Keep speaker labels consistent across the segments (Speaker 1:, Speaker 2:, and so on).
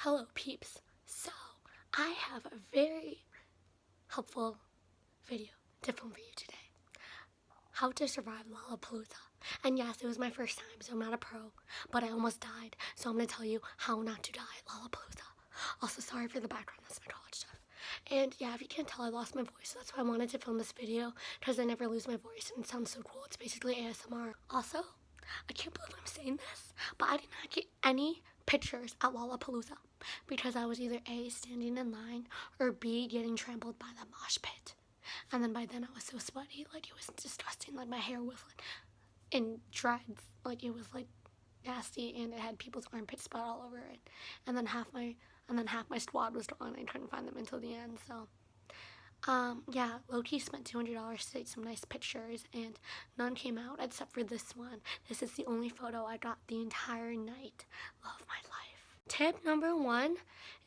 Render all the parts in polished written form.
Speaker 1: Hello peeps, so I have a very helpful video to film for you today. How to survive Lollapalooza. And yes, it was my first time, so I'm not a pro, but I almost died, so I'm going to tell you how not to die at Lollapalooza. Also, sorry for the background, that's my college stuff. And yeah, if you can't tell, I lost my voice, so that's why I wanted to film this video, because I never lose my voice, and it sounds so cool. It's basically ASMR. Also, I can't believe I'm saying this, but I did not get any pictures at Lollapalooza because I was either A, standing in line, or B, getting trampled by the mosh pit. And then by then I was so sweaty, like it was disgusting, like my hair was like in dreads, like it was like nasty, and it had people's armpit spot all over it. And then half my squad was gone. I couldn't find them until the end, so yeah, low-key spent $200 to take some nice pictures, and none came out except for this one. This is the only photo I got the entire night of my life. Tip number 1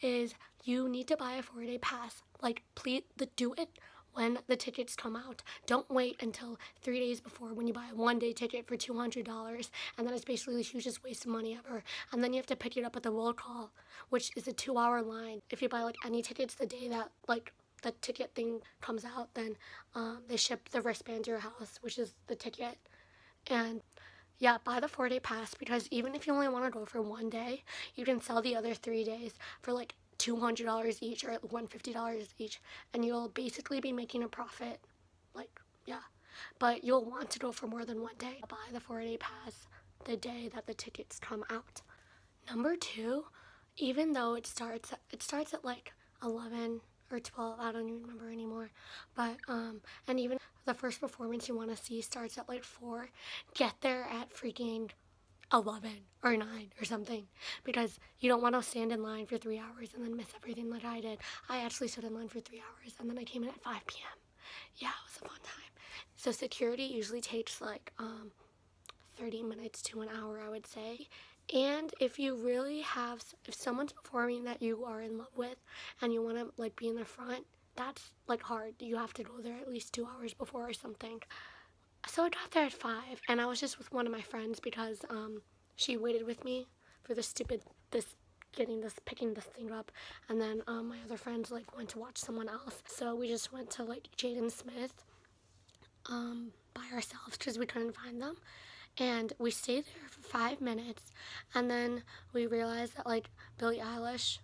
Speaker 1: is you need to buy a 4-day pass. Like, please do it when the tickets come out. Don't wait until 3 days before when you buy a 1-day ticket for $200, and then it's basically the hugest waste of money ever. And then you have to pick it up at the roll call, which is a 2-hour line. If you buy like any tickets the day that like the ticket thing comes out, then they ship the wristband to your house, which is the ticket. And yeah, buy the 4-day pass, because even if you only want to go for 1 day, you can sell the other 3 days for like $200 each or $150 each, and you'll basically be making a profit. Like, yeah, but you'll want to go for more than 1 day. Buy the 4-day pass the day that the tickets come out. Number 2, even though it starts at like 11 or 12, I don't even remember anymore, but and even the first performance you want to see starts at like 4, get there at freaking 11 or 9 or something, because you don't want to stand in line for 3 hours and then miss everything like I did. I actually stood in line for 3 hours, and then I came in at 5 p.m. Yeah, it was a fun time. So security usually takes like 30 minutes to an hour, I would say. And if you really have, if someone's performing that you are in love with and you want to like be in the front, that's like hard. You have to go there at least 2 hours before or something. So I got there at 5, and I was just with one of my friends because she waited with me for picking this thing up, and then my other friends like went to watch someone else. So we just went to like Jaden Smith by ourselves because we couldn't find them. And we stayed there for 5 minutes, and then we realized that like Billie Eilish,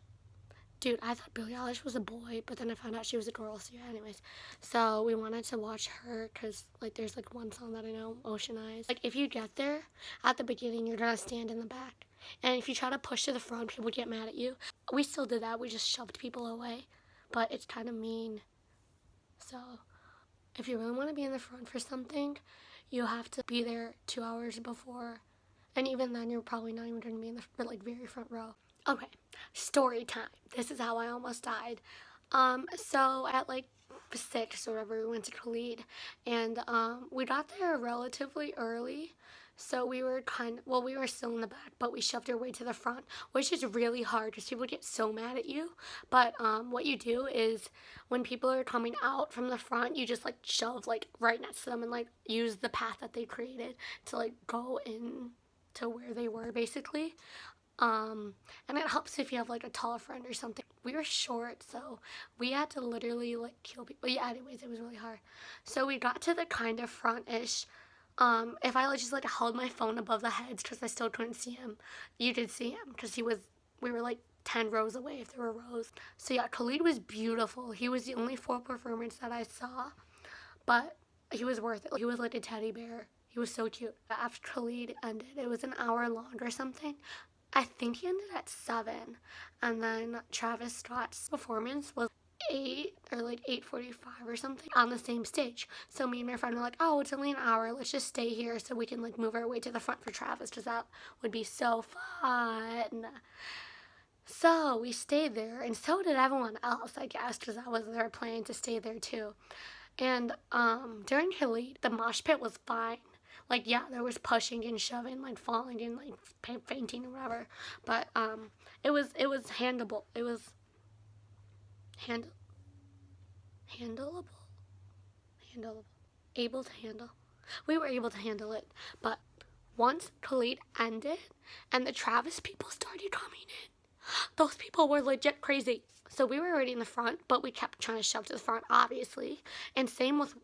Speaker 1: dude, I thought Billie Eilish was a boy, but then I found out she was a girl, so yeah, anyways. So we wanted to watch her because like there's like one song that I know, Ocean Eyes. Like if you get there at the beginning, you're gonna stand in the back. And if you try to push to the front, people get mad at you. We still did that, we just shoved people away, but it's kind of mean. So if you really want to be in the front for something, you have to be there 2 hours before, and even then you're probably not even going to be in the like very front row. Okay, story time. This is how I almost died. So at like 6 or whatever, we went to Khalid, and we got there relatively early. So we were we were still in the back, but we shoved our way to the front, which is really hard because people get so mad at you. But what you do is when people are coming out from the front, you just like shove like right next to them and like use the path that they created to like go in to where they were basically. And it helps if you have like a tall friend or something. We were short, so we had to literally like kill people. But yeah, anyways, it was really hard. So we got to the kind of front-ish. If I just like held my phone above the heads because I still couldn't see him, you did see him because we were like 10 rows away if there were rows. So yeah, Khalid was beautiful. He was the only full performance that I saw, but he was worth it. He was like a teddy bear. He was so cute. After Khalid ended, it was an hour long or something. I think he ended at 7, and then Travis Scott's performance was 8 or like 8:45 or something on the same stage. So me and my friend were like, oh, it's only an hour, let's just stay here so we can like move our way to the front for Travis, because that would be so fun. So we stayed there, and so did everyone else, I guess, because I was there planning to stay there too. And during Khalid, the mosh pit was fine. Like, yeah, there was pushing and shoving, like falling and like fainting or whatever, but it was handleable. It was handleable, able to handle. We were able to handle it, but once Khalid ended and the Travis people started coming in, those people were legit crazy. So we were already in the front, but we kept trying to shove to the front, obviously. And same with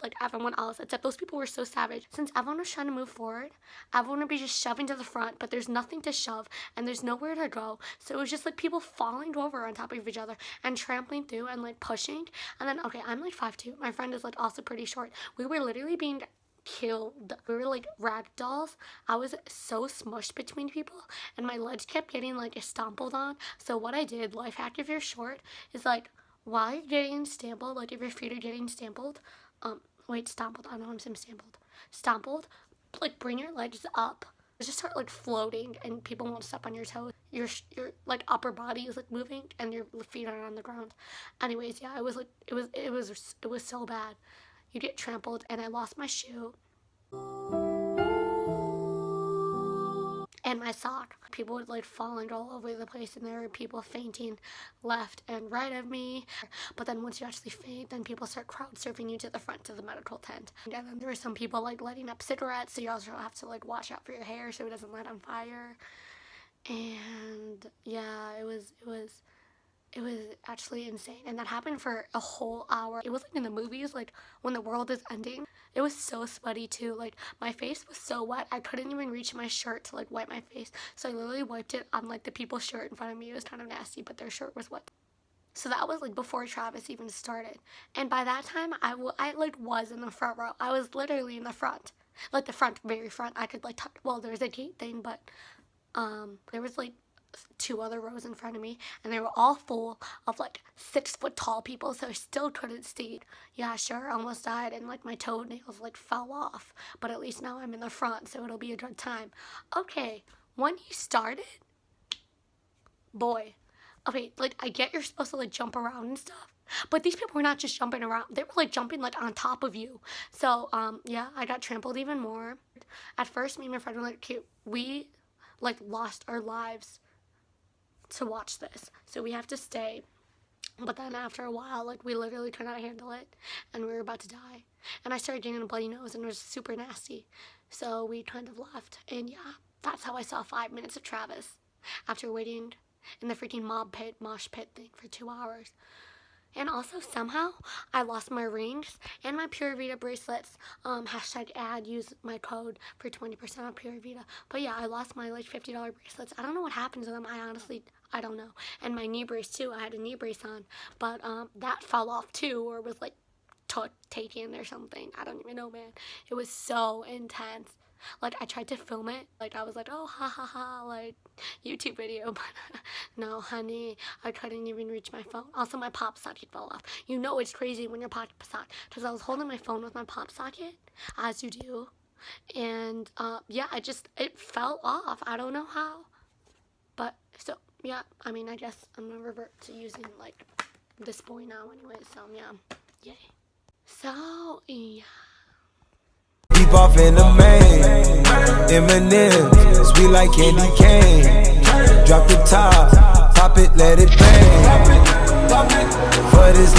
Speaker 1: like everyone else, except those people were so savage. Since everyone was trying to move forward, everyone would be just shoving to the front, but there's nothing to shove and there's nowhere to go. So it was just like people falling over on top of each other and trampling through and like pushing. And then, okay, I'm like 5'2". My friend is like also pretty short. We were literally being killed. We were like rag dolls. I was so smushed between people and my legs kept getting like stompled on. So what I did, life hack if you're short, is like while you're getting stampled, like if your feet are getting stampled, stompled, I don't know how I'm saying stampled, like bring your legs up. Just start like floating and people won't step on your toes. Your like upper body is like moving and your feet are on the ground. Anyways, yeah, it was so bad. You get trampled and I lost my shoe and my sock. People would like falling all over the place and there were people fainting left and right of me. But then once you actually faint, then people start crowd surfing you to the front of the medical tent. And then there were some people like lighting up cigarettes, so you also have to like watch out for your hair so it doesn't light on fire. And yeah, it was actually insane, and that happened for a whole hour. It was like in the movies, like when the world is ending. It was so sweaty too. Like my face was so wet, I couldn't even reach my shirt to like wipe my face. So I literally wiped it on like the people's shirt in front of me. It was kind of nasty, but their shirt was wet. So that was like before Travis even started. And by that time, I like was in the front row. I was literally in the front, like the front, very front. I could like touch. Well, there was a gate thing, but there was like 2 other rows in front of me and they were all full of like 6 foot tall people, so I still couldn't see. Yeah, sure, almost died and like my toenails like fell off, but at least now I'm in the front, so it'll be a good time. Okay, when he started, boy, okay, like I get you're supposed to like jump around and stuff, but these people were not just jumping around, they were like jumping like on top of you. So yeah, I got trampled even more. At first me and my friend were like, cute, we like lost our lives to watch this, so we have to stay. But then after a while, like we literally could not handle it and we were about to die, and I started getting a bloody nose and it was super nasty, so we kind of left. And yeah, that's how I saw 5 minutes of Travis after waiting in the freaking mosh pit thing for 2 hours. And also somehow I lost my rings and my Pura Vida bracelets. Hashtag ad, use my code for 20% on Pura Vida. But yeah, I lost my like $50 bracelets. I don't know what happened to them. I don't know. And my knee brace too. I had a knee brace on, but that fell off too, or was like taken or something. I don't even know, man. It was so intense. Like I tried to film it, like I was like, oh ha ha ha, like YouTube video, but no honey, I couldn't even reach my phone. Also my pop socket fell off. You know it's crazy when your pop socket, because I was holding my phone with my pop socket, as you do, and yeah, it fell off. I don't know how, but so yeah, I mean, I guess I'm gonna revert to using like this boy now anyway, so yeah, yay. So yeah.
Speaker 2: Keep off in the main, M&M's, sweet like candy cane. Drop the top, pop it, let it bang. For this